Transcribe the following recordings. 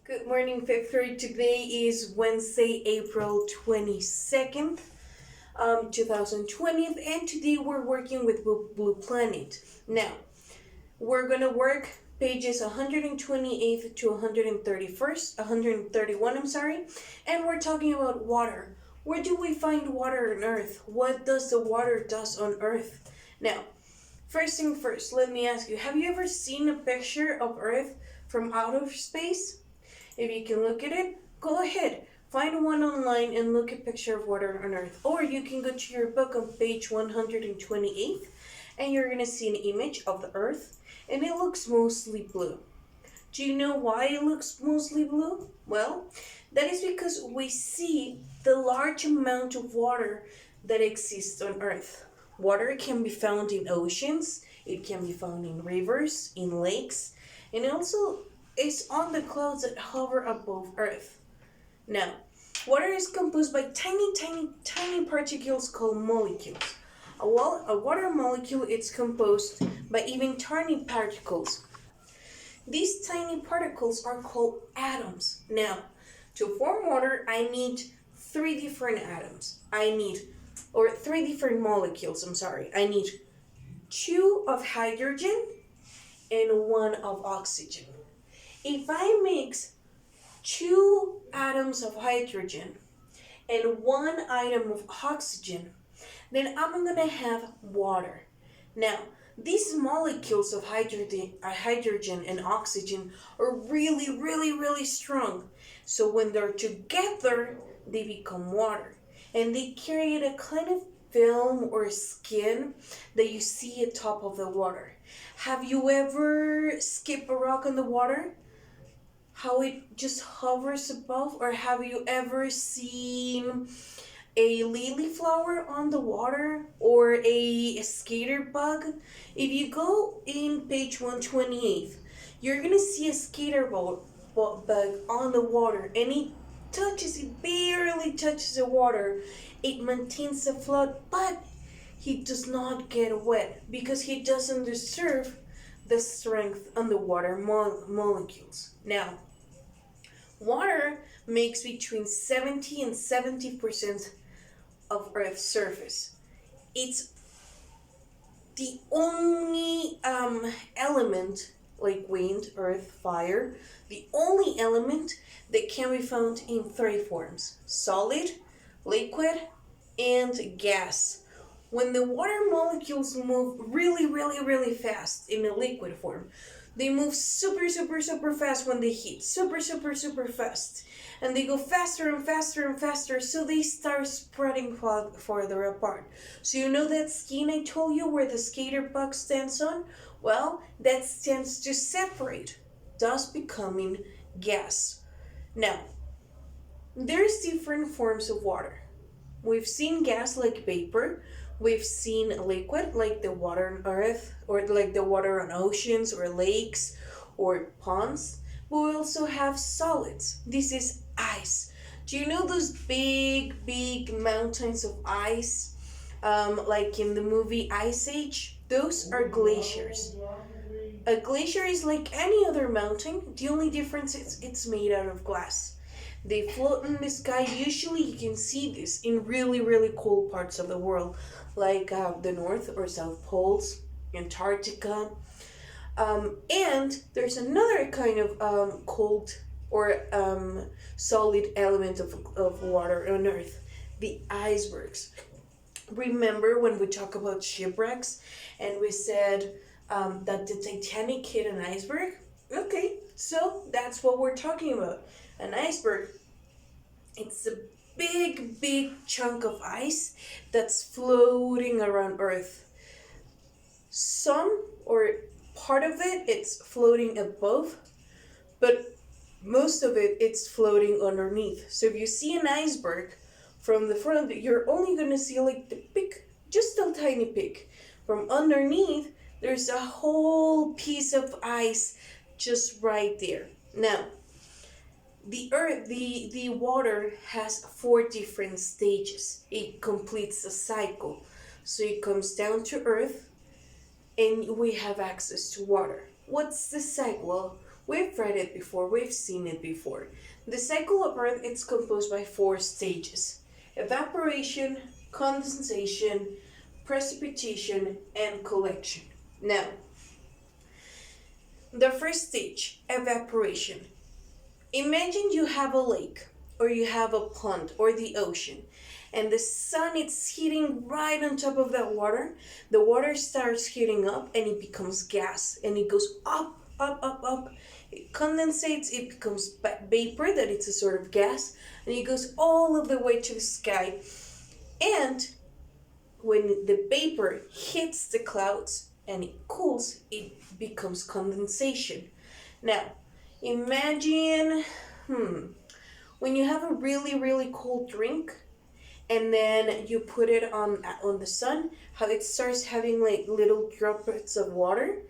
Good morning, fifth grade. Today is Wednesday, April 22nd, 2020, and today we're working with Blue Planet. Now, we're gonna work pages 128th to 131st, 131, I'm sorry, and we're talking about water. Where do we find water on Earth? What does the water does on Earth? Now, first thing first, let me ask you, have you ever seen a picture of Earth from outer space? If you can look at it, go ahead. Find one online and look at picture of water on Earth. Or you can go to your book on page 128 and you're going to see an image of the Earth and it looks mostly blue. Do you know why it looks mostly blue? Well, that is because we see the large amount of water that exists on Earth. Water can be found in oceans, it can be found in rivers, in lakes, and also is on the clouds that hover above Earth. Now, water is composed by tiny particles called molecules. A water molecule is composed by even tiny particles. These tiny particles are called atoms. Now, to form water, I need three different molecules, I need two of hydrogen and one of oxygen. If I mix two atoms of hydrogen and one atom of oxygen, then I'm going to have water. Now, these molecules of hydrogen and oxygen are really strong. So when they're together, they become water. And they create a kind of film or skin that you see at top of the water. Have you ever skipped a rock on the water? How it just hovers above? Or have you ever seen a lily flower on the water or a skater bug? If you go in page 128, you're gonna see a skater bug on the water, and it barely touches the water. It maintains the float, but he does not get wet because he doesn't deserve the strength on the water molecules. Now, water makes between 70 and 70% of Earth's surface. It's the only element, like wind, earth, fire, the only element that can be found in three forms: solid, liquid, and gas. When the water molecules move really fast in a liquid form, they move super fast when they heat, super fast. And they go faster and faster, so they start spreading farther apart. So you know that skin I told you where the skater bug stands on? Well, that stands to separate, thus becoming gas. Now, there's different forms of water. We've seen gas like vapor. We've seen liquid like the water on Earth, or like the water on oceans or lakes or ponds. But we also have solids. This is ice. Do you know those big mountains of ice? Like in the movie Ice Age? Those are glaciers. A glacier is like any other mountain. The only difference is it's made out of glass. They float in the sky. Usually you can see this in really cold parts of the world, like the North or South Poles, Antarctica. And there's another kind of cold or solid element of water on Earth, the icebergs. Remember when we talk about shipwrecks and we said that the Titanic hit an iceberg? Okay, so that's what we're talking about. An iceberg, it's a big chunk of ice that's floating around Earth. Some or part of it's floating above, but most of it's floating underneath. So if you see an iceberg from the front, you're only going to see like the peak, just a tiny peak. From underneath, there's a whole piece of ice just right there. Now, the water has 4 different stages. It completes a cycle. So it comes down to Earth and we have access to water. What's the cycle? Well, We've read it before, we've seen it before. The cycle of Earth is composed by 4 stages: evaporation, condensation, precipitation, and collection. Now, the first stage, evaporation. Imagine you have a lake, or you have a pond, or the ocean, and the sun is hitting right on top of that water. The water starts heating up and it becomes gas, and it goes up, up, up, up. It condensates, it becomes vapor, that it's a sort of gas, and it goes all of the way to the sky. And when the vapor hits the clouds and it cools, it becomes condensation. Now, imagine, when you have a really, really cold drink and then you put it on the sun, how it starts having like little droplets of water,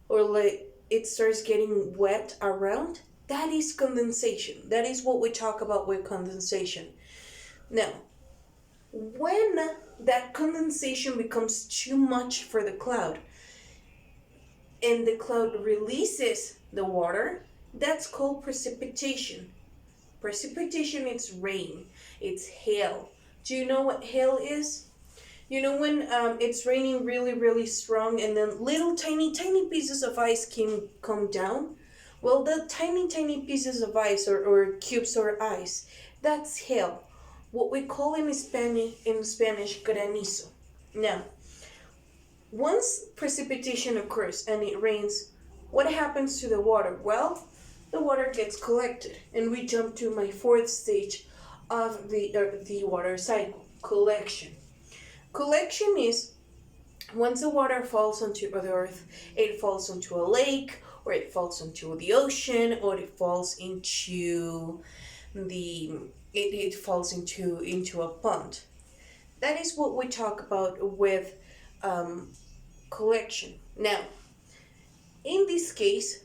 or like it starts getting wet around. That is condensation. That is what we talk about with condensation. Now, when that condensation becomes too much for the cloud and the cloud releases the water, that's called precipitation. Precipitation is rain, it's hail. Do you know what hail is? You know when it's raining really, really strong and then little tiny, tiny pieces of ice can come down? Well, the tiny, tiny pieces of ice or cubes or ice, that's hail. What we call in Spanish granizo. Now, once precipitation occurs and it rains, what happens to the water? Well, the water gets collected, and we jump to my 4th stage of the water cycle, collection. Collection is once the water falls onto the earth, it falls into a lake, or it falls into the ocean, or it falls into it falls into a pond. That is what we talk about with collection. Now, in this case,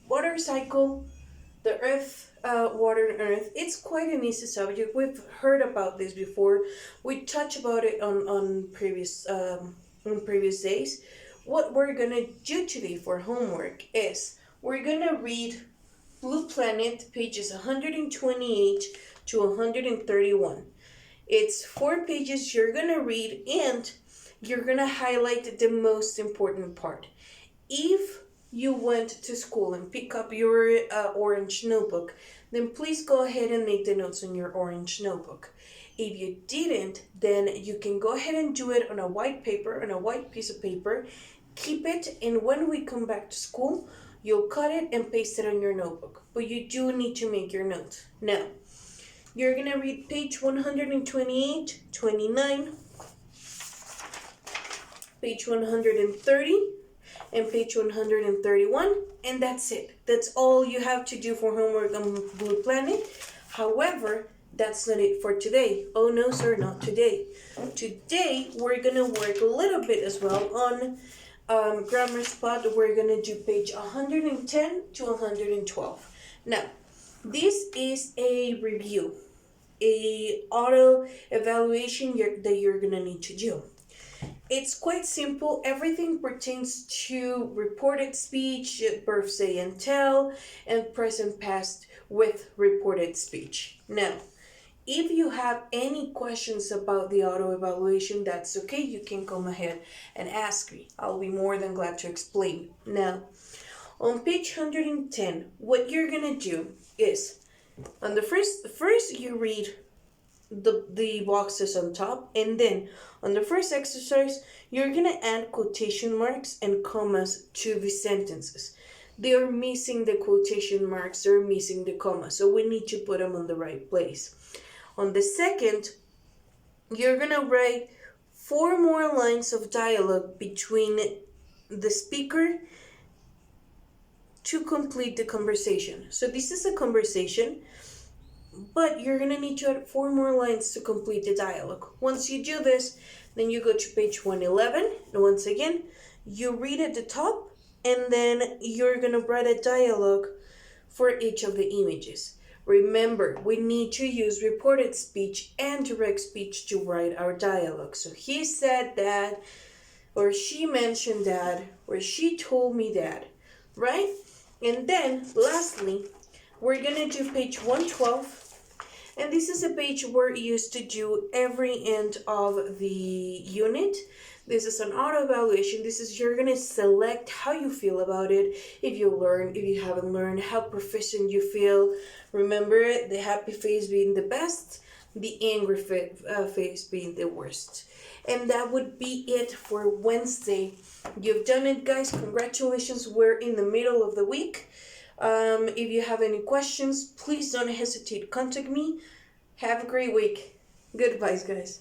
water cycle, the earth, water and earth, it's quite an easy subject. We've heard about this before. We touched about it on previous days. What we're gonna do today for homework is we're gonna read Blue Planet, pages 128 to 131. It's 4 pages you're gonna read, and you're gonna highlight the most important part. If you went to school and pick up your orange notebook, then please go ahead and make the notes on your orange notebook. If you didn't, then you can go ahead and do it on a white paper, on a white piece of paper. Keep it, and when we come back to school, you'll cut it and paste it on your notebook. But you do need to make your notes. Now, you're gonna read page 128, 29, page 130, and page 131, and that's it. That's all you have to do for homework on Blue Planet. However, that's not it for today. Oh no, sir, not today. Today, we're gonna work a little bit as well on grammar spot. We're gonna do page 110 to 112. Now, this is a review, a auto evaluation that you're gonna need to do. It's quite simple. Everything pertains to reported speech, verb say and tell, and present past with reported speech. Now, if you have any questions about the auto evaluation, that's okay. You can come ahead and ask me. I'll be more than glad to explain. Now, on page 110, what you're gonna do is, on the first you read the boxes on top, and then on the first exercise, you're gonna add quotation marks and commas to the sentences. They are missing the quotation marks, they're missing the comma, so we need to put them on the right place. On the second, you're gonna write 4 more lines of dialogue between the speaker to complete the conversation. So this is a conversation, but you're gonna need to add 4 more lines to complete the dialogue. Once you do this, then you go to page 111, and once again, you read at the top, and then you're gonna write a dialogue for each of the images. Remember, we need to use reported speech and direct speech to write our dialogue. So he said that, or she mentioned that, or she told me that, right? And then, lastly, we're gonna do page 112. And this is a page we're used to do every end of the unit. This is an auto evaluation. This is you're gonna select how you feel about it, if you learn, if you haven't learned, how proficient you feel. Remember the happy face being the best, the angry face being the worst. And that would be it for Wednesday. You've done it, guys. Congratulations. We're in the middle of the week. If you have any questions, please don't hesitate to contact me. Have a great week. Goodbye, guys.